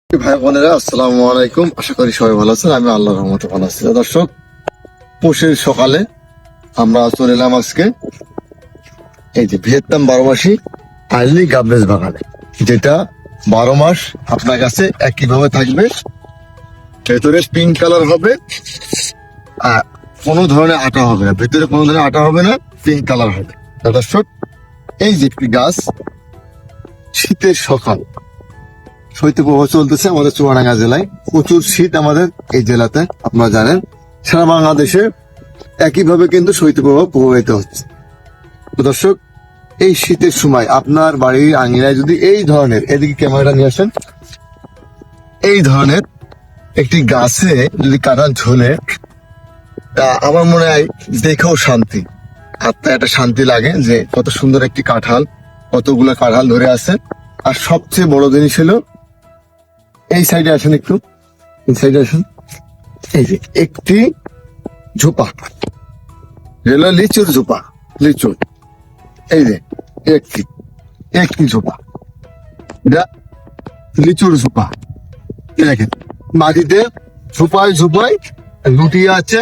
ভাই বোনেরা, আসসালামু আলাইকুম। আশা করি সবাই ভালো আছেন। আমি আল্লাহর রহমতে ভালো আছি। দর্শক, পৌষের সকালে আমরা চলে এলাম আজকে এই যে ভিয়েতনাম 12 মাসি আর্লি গার্বেজ বাগানে, যেটা 12 মাস আপনার কাছে একইভাবে থাকবে। ভেতরে পিঙ্ক কালার হবে আর কোনো ধরনের আটা হবে না, ভেতরে কোনো ধরনের আটা হবে না, পিঙ্ক কালার হবে। দর্শক, এই যে একটি গাছ, শীতের সকাল, শৈত্যপ্রবাহ চলতেছে আমাদের চুয়াডাঙ্গা জেলায়। প্রচুর শীত আমাদের এই জেলাতে, আপনারা জানেন। সারা বাংলাদেশে একইভাবে কিন্তু শৈত্যপ্রবাহ প্রভাবিত হচ্ছে। তো দর্শক, এই শীতের সময় আপনার বাড়ির আঙিনায় যদি এই ধরনের, এদিকে ক্যামেরাটা নিয়ে আসেন, এই ধরনের একটি গাছে যদি কাঁঠাল ঝোলে, তা আমার মনে হয় দেখেও শান্তি, আত্মায় একটা শান্তি লাগে যে কত সুন্দর একটি কাঁঠাল, কতগুলো কাঁঠাল ধরে আছে। আর সবচেয়ে বড় জিনিস হলো, এই সাইডে আসেন, একটু এই সাইডে আসেন, এই যে একটি ঝোপা, যেগুলো লিচুর ঝোপা, লিচুর, এই যে একটি একটি ঝোপা, এটা লিচুর ঝোপা। দেখেন মাটিতে ঝোপায় ঝোপায় লুটিয়ে আছে।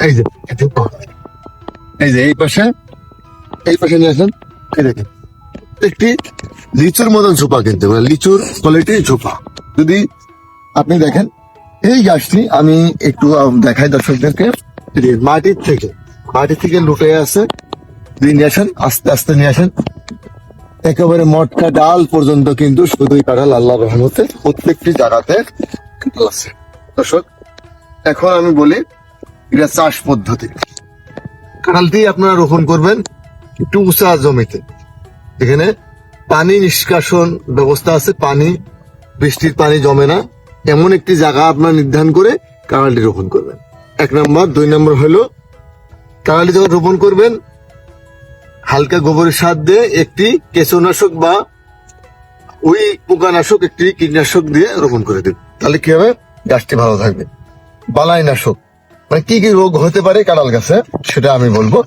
এই যে ঝোপা, এই যে এই পাশে, এই পাশে নিয়ে আসেন, এই দেখেন একটি লিচুর মতন ঝোপা, কিন্তু লিচুর কোয়ালিটির ঝোপা। যদি আপনি দেখেন এই গাছটি, আমি একটু দেখাই দর্শকদেরকে, মাটির থেকে লুটে আছে। নিয়ে আসেন, আস্তে আস্তে নিয়ে আসেন, একেবারে মটকা ডাল পর্যন্ত কিন্তু শুধুই কাঁঠাল। আল্লাহর রহমতে প্রত্যেকটি জায়গাতে কাঁঠাল আছে। দর্শক, এখন আমি বলি এটা চাষ পদ্ধতি। কাঁঠালটি আপনারা রোপণ করবেন একটু উঁচা জমিতে, এখানে পানি নিষ্কাশন ব্যবস্থা আছে, পানি, বৃষ্টির পানি জমে না, এমন একটি জায়গা আপনার নির্ধারণ করে কাঁঠালটি রোপণ করবেন। 1 নম্বর। 2 নম্বর হলো, কাঁঠালটি যখন রোপণ করবেন, হালকা গোবরের সার দিয়ে একটি কেঁচোনাশক বা ওই পোকানাশক, একটি কীটনাশক দিয়ে রোপণ করে দেবেন। তাহলে কি হবে, গাছটি ভালো থাকবে। বালাইনাশক, মানে কি কি রোগ হতে পারে কাঁঠাল গাছে, সেটা আমি বলবো।